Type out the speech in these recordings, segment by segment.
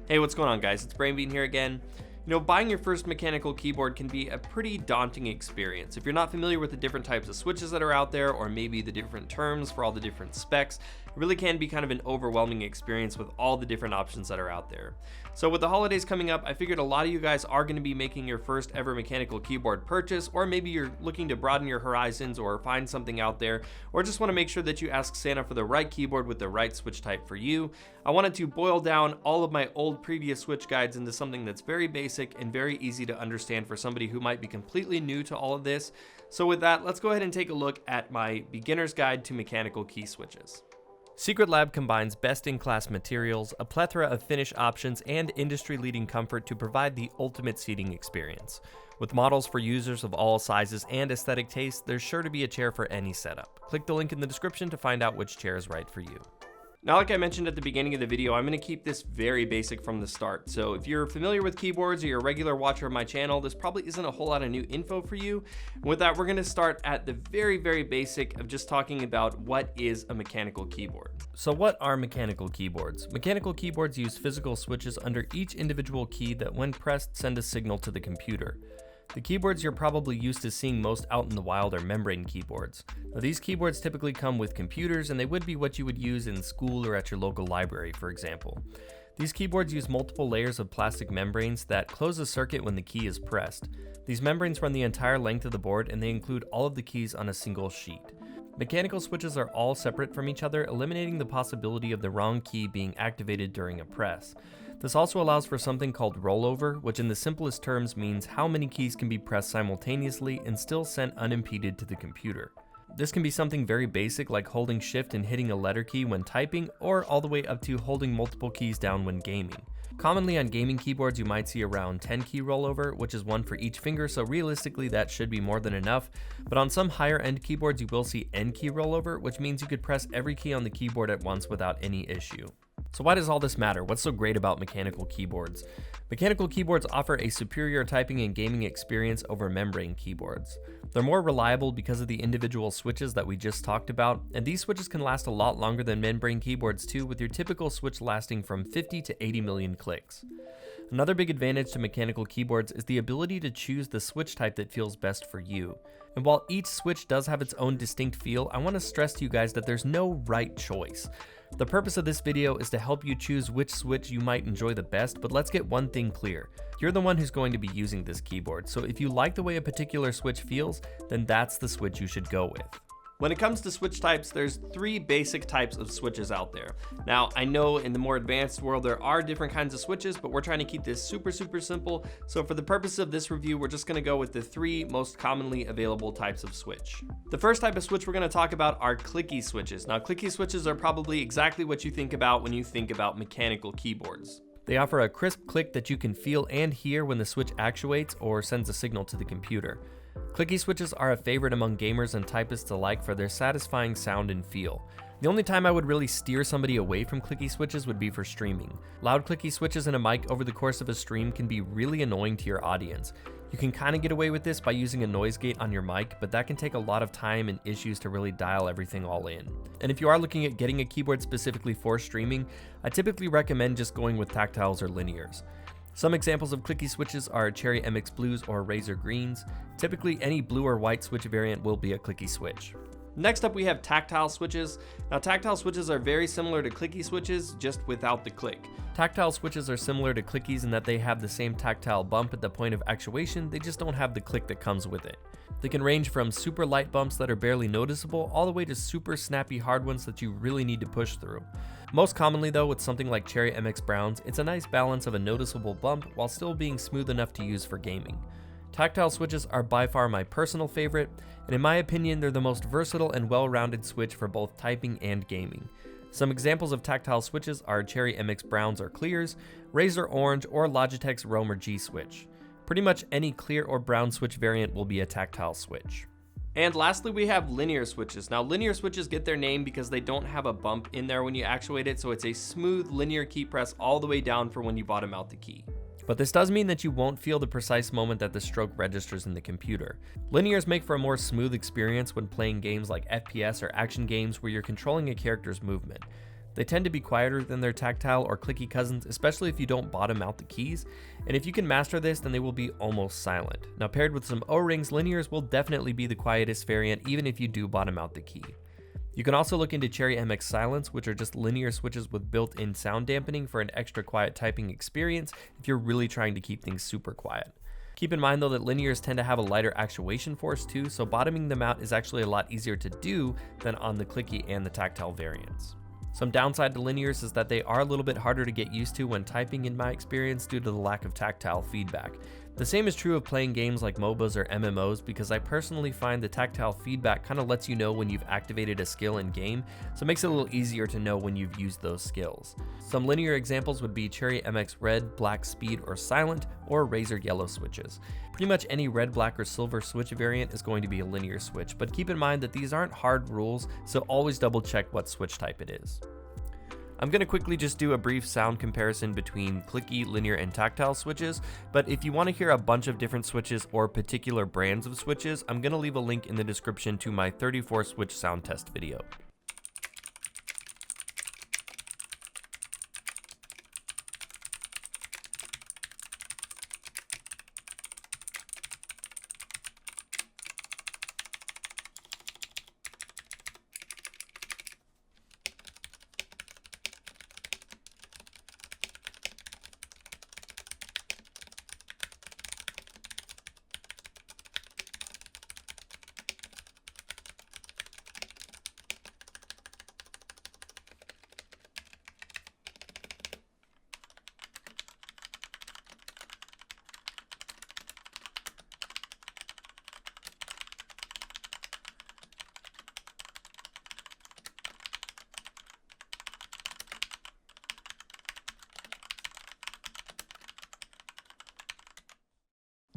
Hey, what's going on, guys? It's Brainbean here again. Buying your first mechanical keyboard can be a pretty daunting experience. If you're not familiar with the different types of switches that are out there, or maybe the different terms for all the different specs, it really can be kind of an overwhelming experience with all the different options that are out there. So with the holidays coming up, I figured a lot of you guys are going to be making your first ever mechanical keyboard purchase, or maybe you're looking to broaden your horizons or find something out there, or just want to make sure that you ask Santa for the right keyboard with the right switch type for you. I wanted to boil down all of my old previous switch guides into something that's very basic and very easy to understand for somebody who might be completely new to all of this. So with that, let's go ahead and take a look at my beginner's guide to mechanical key switches. Secret Lab combines best-in-class materials, a plethora of finish options, and industry-leading comfort to provide the ultimate seating experience. With models for users of all sizes and aesthetic tastes, there's sure to be a chair for any setup. Click the link in the description to find out which chair is right for you. Now, like I mentioned at the beginning of the video, I'm going to keep this very basic from the start. So if you're familiar with keyboards or you're a regular watcher of my channel, this probably isn't a whole lot of new info for you. And with that, we're going to start at the very, very basic of just talking about what is a mechanical keyboard. So what are mechanical keyboards? Mechanical keyboards use physical switches under each individual key that, when pressed, send a signal to the computer. The keyboards you're probably used to seeing most out in the wild are membrane keyboards. Now, these keyboards typically come with computers, and they would be what you would use in school or at your local library, for example. These keyboards use multiple layers of plastic membranes that close a circuit when the key is pressed. These membranes run the entire length of the board, and they include all of the keys on a single sheet. Mechanical switches are all separate from each other, eliminating the possibility of the wrong key being activated during a press. This also allows for something called rollover, which in the simplest terms means how many keys can be pressed simultaneously and still sent unimpeded to the computer. This can be something very basic like holding shift and hitting a letter key when typing, or all the way up to holding multiple keys down when gaming. Commonly on gaming keyboards, you might see around 10 key rollover, which is one for each finger, so realistically that should be more than enough. But on some higher end keyboards, you will see N key rollover, which means you could press every key on the keyboard at once without any issue. So why does all this matter? What's so great about mechanical keyboards? Mechanical keyboards offer a superior typing and gaming experience over membrane keyboards. They're more reliable because of the individual switches that we just talked about, and these switches can last a lot longer than membrane keyboards too, with your typical switch lasting from 50 to 80 million clicks. Another big advantage to mechanical keyboards is the ability to choose the switch type that feels best for you. And while each switch does have its own distinct feel, I want to stress to you guys that there's no right choice. The purpose of this video is to help you choose which switch you might enjoy the best, but let's get one thing clear. You're the one who's going to be using this keyboard, so if you like the way a particular switch feels, then that's the switch you should go with. When it comes to switch types, there's three basic types of switches out there. Now, I know in the more advanced world there are different kinds of switches, but we're trying to keep this super simple. So for the purpose of this review, we're just going to go with the three most commonly available types of switch. The first type of switch we're going to talk about are clicky switches. Now, clicky switches are probably exactly what you think about when you think about mechanical keyboards. They offer a crisp click that you can feel and hear when the switch actuates or sends a signal to the computer. Clicky switches are a favorite among gamers and typists alike for their satisfying sound and feel. The only time I would really steer somebody away from clicky switches would be for streaming. Loud clicky switches and a mic over the course of a stream can be really annoying to your audience. You can kind of get away with this by using a noise gate on your mic, but that can take a lot of time and issues to really dial everything all in. And if you are looking at getting a keyboard specifically for streaming, I typically recommend just going with tactiles or linears. Some examples of clicky switches are Cherry MX Blues or Razer Greens. Typically, any blue or white switch variant will be a clicky switch. Next up, we have tactile switches. Now, tactile switches are very similar to clicky switches, just without the click. Tactile switches are similar to clickies in that they have the same tactile bump at the point of actuation, they just don't have the click that comes with it. They can range from super light bumps that are barely noticeable all the way to super snappy hard ones that you really need to push through. Most commonly though, with something like Cherry MX Browns, it's a nice balance of a noticeable bump while still being smooth enough to use for gaming. Tactile switches are by far my personal favorite, and in my opinion, they're the most versatile and well-rounded switch for both typing and gaming. Some examples of tactile switches are Cherry MX Browns or Clears, Razer Orange, or Logitech's Roam or G switch. Pretty much any clear or brown switch variant will be a tactile switch. And lastly, we have linear switches. Now, linear switches get their name because they don't have a bump in there when you actuate it, so it's a smooth linear key press all the way down for when you bottom out the key. But this does mean that you won't feel the precise moment that the stroke registers in the computer. Linears make for a more smooth experience when playing games like FPS or action games where you're controlling a character's movement. They tend to be quieter than their tactile or clicky cousins, especially if you don't bottom out the keys, and if you can master this, then they will be almost silent. Now paired with some O-rings, linears will definitely be the quietest variant even if you do bottom out the key. You can also look into Cherry MX Silence, which are just linear switches with built-in sound dampening for an extra quiet typing experience if you're really trying to keep things super quiet. Keep in mind though that linears tend to have a lighter actuation force too, so bottoming them out is actually a lot easier to do than on the clicky and the tactile variants. Some downside to linears is that they are a little bit harder to get used to when typing in my experience due to the lack of tactile feedback. The same is true of playing games like MOBAs or MMOs because I personally find the tactile feedback kind of lets you know when you've activated a skill in game, so it makes it a little easier to know when you've used those skills. Some linear examples would be Cherry MX Red, Black, Speed, or Silent, or Razer Yellow switches. Pretty much any red, black, or silver switch variant is going to be a linear switch, but keep in mind that these aren't hard rules, so always double check what switch type it is. I'm going to quickly just do a brief sound comparison between clicky, linear, and tactile switches, but if you want to hear a bunch of different switches or particular brands of switches, I'm going to leave a link in the description to my 34 switch sound test video.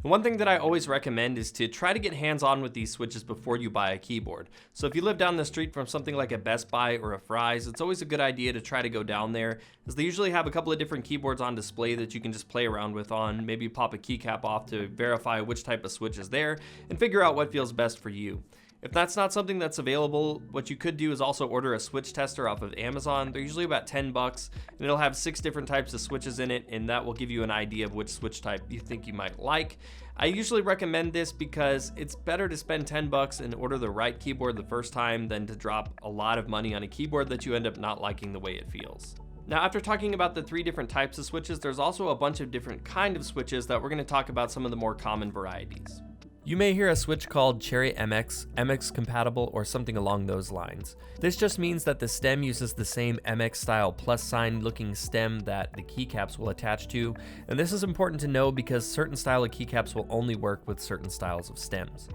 One thing that I always recommend is to try to get hands-on with these switches before you buy a keyboard. So if you live down the street from something like a Best Buy or a Fry's, it's always a good idea to try to go down there, as they usually have a couple of different keyboards on display that you can just play around with on, maybe pop a keycap off to verify which type of switch is there, and figure out what feels best for you. If that's not something that's available, what you could do is also order a switch tester off of Amazon. They're usually about 10 bucks, and it'll have 6 different types of switches in it, and that will give you an idea of which switch type you think you might like. I usually recommend this because it's better to spend 10 bucks and order the right keyboard the first time than to drop a lot of money on a keyboard that you end up not liking the way it feels. Now, after talking about the 3 different types of switches, there's also a bunch of different kind of switches that we're going to talk about some of the more common varieties. You may hear a switch called Cherry MX, MX compatible, or something along those lines. This just means that the stem uses the same MX style plus sign looking stem that the keycaps will attach to, and this is important to know because certain style of keycaps will only work with certain styles of stems.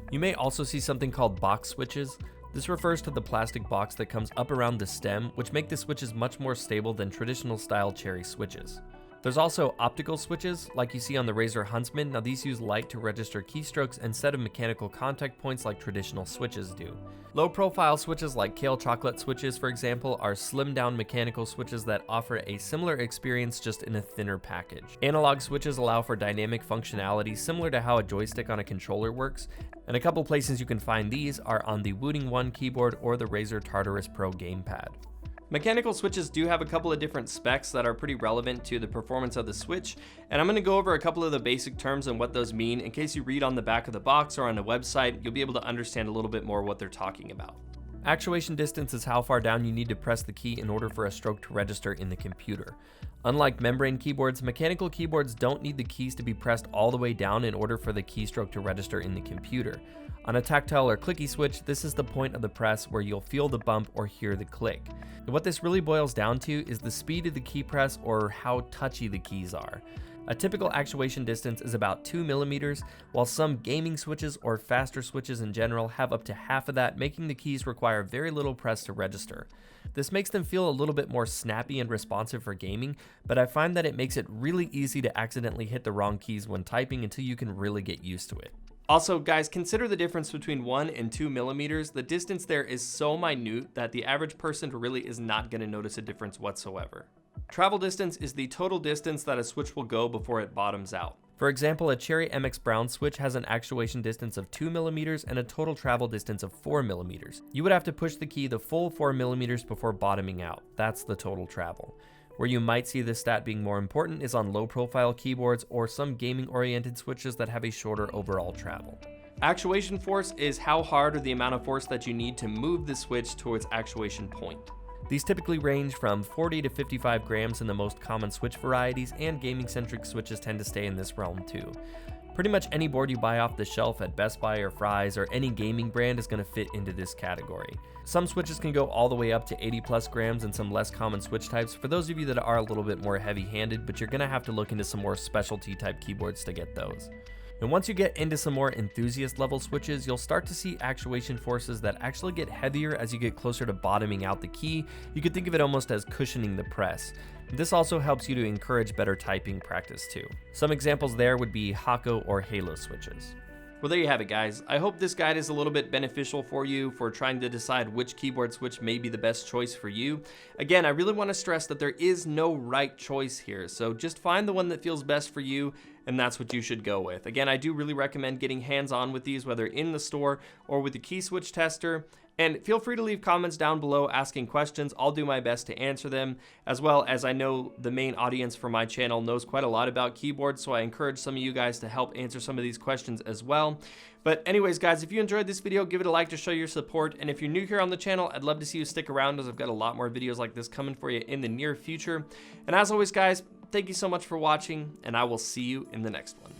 You may also see something called box switches. This refers to the plastic box that comes up around the stem, which make the switches much more stable than traditional style Cherry switches. There's also optical switches, like you see on the Razer Huntsman. Now these use light to register keystrokes instead of mechanical contact points like traditional switches do. Low profile switches like Kale Chocolate switches, for example, are slimmed down mechanical switches that offer a similar experience just in a thinner package. Analog switches allow for dynamic functionality similar to how a joystick on a controller works, and a couple places you can find these are on the Ducky One keyboard or the Razer Tartarus Pro gamepad. Mechanical switches do have a couple of different specs that are pretty relevant to the performance of the switch, and I'm going to go over a couple of the basic terms and what those mean. In case you read on the back of the box or on a website, you'll be able to understand a little bit more what they're talking about. Actuation distance is how far down you need to press the key in order for a stroke to register in the computer. Unlike membrane keyboards, mechanical keyboards don't need the keys to be pressed all the way down in order for the keystroke to register in the computer. On a tactile or clicky switch, this is the point of the press where you'll feel the bump or hear the click. And what this really boils down to is the speed of the key press or how touchy the keys are. A typical actuation distance is about 2 millimeters, while some gaming switches or faster switches in general have up to half of that, making the keys require very little press to register. This makes them feel a little bit more snappy and responsive for gaming, but I find that it makes it really easy to accidentally hit the wrong keys when typing until you can really get used to it. Also, guys, consider the difference between 1 and 2 millimeters. The distance there is so minute that the average person really is not going to notice a difference whatsoever. Travel distance is the total distance that a switch will go before it bottoms out. For example, a Cherry MX Brown switch has an actuation distance of 2mm and a total travel distance of 4mm. You would have to push the key the full 4mm before bottoming out. That's the total travel. Where you might see this stat being more important is on low-profile keyboards or some gaming-oriented switches that have a shorter overall travel. Actuation force is how hard or the amount of force that you need to move the switch to its actuation point. These typically range from 40 to 55 grams in the most common switch varieties, and gaming-centric switches tend to stay in this realm too. Pretty much any board you buy off the shelf at Best Buy or Fry's or any gaming brand is going to fit into this category. Some switches can go all the way up to 80 plus grams in some less common switch types for those of you that are a little bit more heavy-handed, but you're going to have to look into some more specialty type keyboards to get those. And once you get into some more enthusiast level switches, you'll start to see actuation forces that actually get heavier as you get closer to bottoming out the key. You could think of it almost as cushioning the press. This also helps you to encourage better typing practice too. Some examples there would be Hako or Halo switches. Well, there you have it, guys. I hope this guide is a little bit beneficial for you for trying to decide which keyboard switch may be the best choice for you. Again, I really want to stress that there is no right choice here, so just find the one that feels best for you, and that's what you should go with. Again, I do really recommend getting hands-on with these, whether in the store or with the key switch tester. And feel free to leave comments down below asking questions. I'll do my best to answer them, as well as I know the main audience for my channel knows quite a lot about keyboards, so I encourage some of you guys to help answer some of these questions as well. But anyways, guys, if you enjoyed this video, give it a like to show your support. And if you're new here on the channel, I'd love to see you stick around, as I've got a lot more videos like this coming for you in the near future. And as always, guys, thank you so much for watching, and I will see you in the next one.